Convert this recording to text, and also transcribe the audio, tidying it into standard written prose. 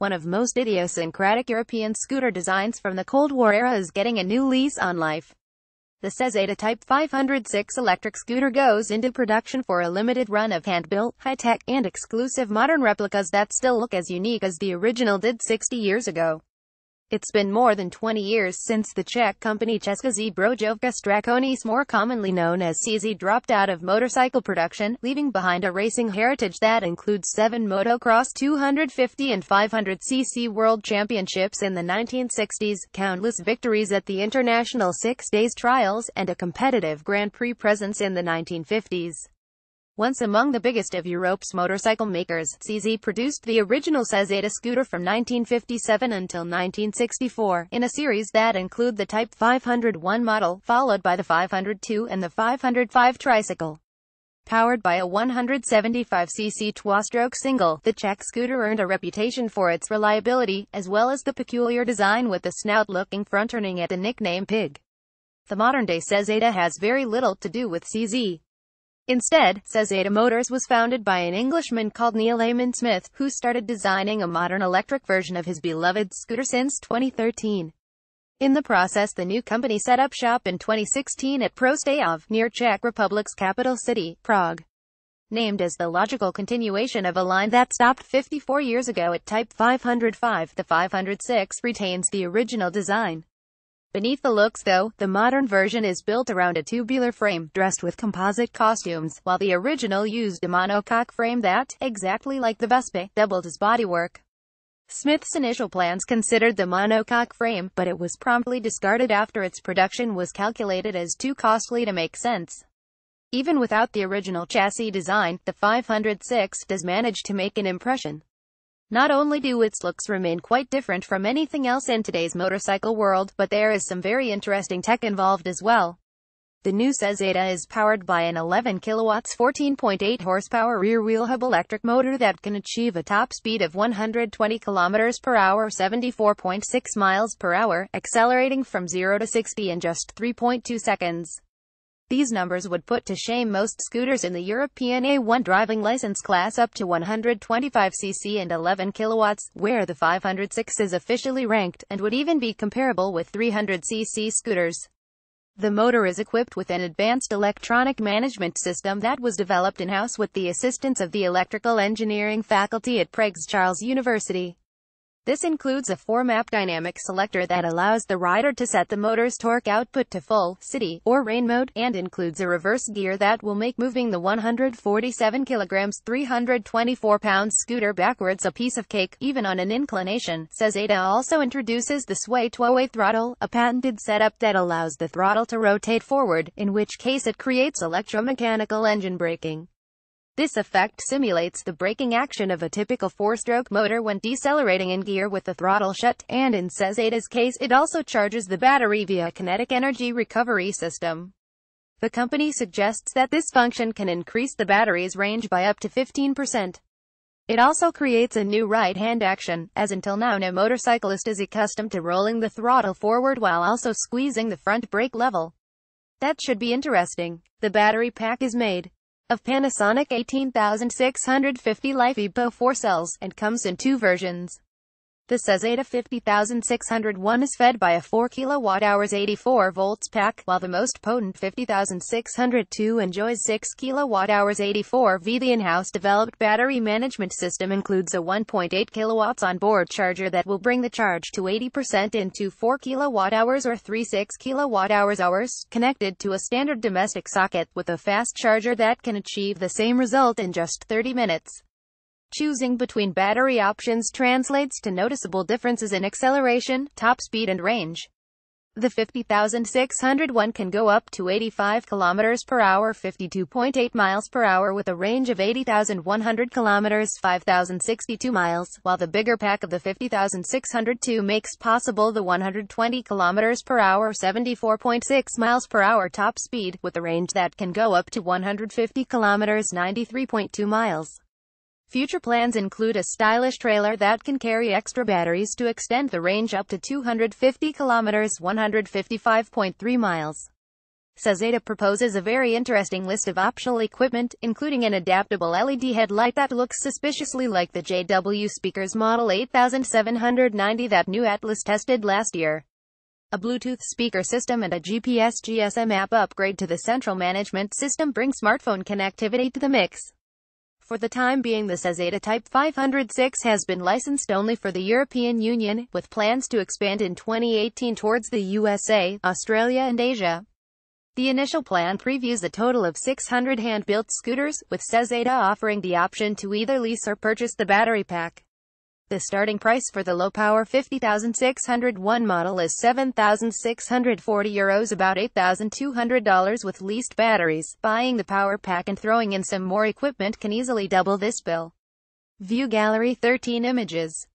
one of most idiosyncratic European scooter designs from the Cold War era is getting a new lease on life. The Čezeta Type 506 electric scooter goes into production for a limited run of hand-built, high-tech, and exclusive modern replicas that still look as unique as the original did 60 years ago. It's been more than 20 years since the Czech company Česká zbrojovka Strakonice, more commonly known as CZ, dropped out of motorcycle production, leaving behind a racing heritage that includes 7 motocross 250 and 500cc world championships in the 1960s, countless victories at the International 6 Days Trials, and a competitive Grand Prix presence in the 1950s. Once among the biggest of Europe's motorcycle makers, CZ produced the original Čezeta scooter from 1957 until 1964, in a series that include the Type 501 model, followed by the 502 and the 505 tricycle. Powered by a 175cc 2-stroke single, the Czech scooter earned a reputation for its reliability, as well as the peculiar design with the snout-looking front earning it the nickname Pig. The modern-day Čezeta has very little to do with CZ. Instead, Čezeta Motors was founded by an Englishman called Neil Amon Smith, who started designing a modern electric version of his beloved scooter since 2013. In the process, the new company set up shop in 2016 at Prostějov, near Czech Republic's capital city, Prague. Named as the logical continuation of a line that stopped 54 years ago at Type 505, the 506 retains the original design. Beneath the looks though, the modern version is built around a tubular frame, dressed with composite costumes, while the original used a monocoque frame that, exactly like the Vespa, doubled as bodywork. Smith's initial plans considered the monocoque frame, but it was promptly discarded after its production was calculated as too costly to make sense. Even without the original chassis design, the 506 does manage to make an impression. Not only do its looks remain quite different from anything else in today's motorcycle world, but there is some very interesting tech involved as well. The new Čezeta is powered by an 11 kilowatts 14.8 horsepower rear-wheel hub electric motor that can achieve a top speed of 120 km per hour, 74.6 miles per hour, accelerating from 0 to 60 in just 3.2 seconds. These numbers would put to shame most scooters in the European A1 driving license class up to 125cc and 11 kilowatts, where the 506 is officially ranked, and would even be comparable with 300cc scooters. The motor is equipped with an advanced electronic management system that was developed in-house with the assistance of the electrical engineering faculty at Prague's Charles University. This includes a 4-map dynamic selector that allows the rider to set the motor's torque output to full, city, or rain mode, and includes a reverse gear that will make moving the 147 kilograms 324 pounds scooter backwards a piece of cake, even on an inclination. Čezeta also introduces the sway-to-away throttle, a patented setup that allows the throttle to rotate forward, in which case it creates electromechanical engine braking. This effect simulates the braking action of a typical 4-stroke motor when decelerating in gear with the throttle shut, and in Čezeta's case it also charges the battery via a kinetic energy recovery system. The company suggests that this function can increase the battery's range by up to 15%. It also creates a new right-hand action, as until now no motorcyclist is accustomed to rolling the throttle forward while also squeezing the front brake level. That should be interesting. The battery pack is made of Panasonic 18650 LiFePO 4 cells, and comes in 2 versions. The Čezeta 50601 is fed by a 4 kWh 84 volts pack, while the most potent 50602 enjoys 6 kWh 84 V. The in-house developed battery management system includes a 1.8 kilowatts onboard charger that will bring the charge to 80% into 4 kWh or 36 kWh, connected to a standard domestic socket, with a fast charger that can achieve the same result in just 30 minutes. Choosing between battery options translates to noticeable differences in acceleration, top speed and range. The 50601 can go up to 85 km per hour, 52.8 miles per hour, with a range of 80,100 km, 5,062 miles, while the bigger pack of the 50602 makes possible the 120 km per hour, 74.6 miles per hour top speed, with a range that can go up to 150 km, 93.2 miles. Future plans include a stylish trailer that can carry extra batteries to extend the range up to 250 kilometers, 155.3 miles. Čezeta proposes a very interesting list of optional equipment, including an adaptable LED headlight that looks suspiciously like the JW Speakers Model 8790 that new Atlas tested last year, a Bluetooth speaker system and a GPS GSM app upgrade to the central management system bring smartphone connectivity to the mix. For the time being, the Čezeta Type 506 has been licensed only for the European Union, with plans to expand in 2018 towards the USA, Australia and Asia. The initial plan previews a total of 600 hand-built scooters, with Čezeta offering the option to either lease or purchase the battery pack. The starting price for the low-power 50,601 model is €7,640, about $8,200 with leased batteries. Buying the power pack and throwing in some more equipment can easily double this bill. View gallery 13 images.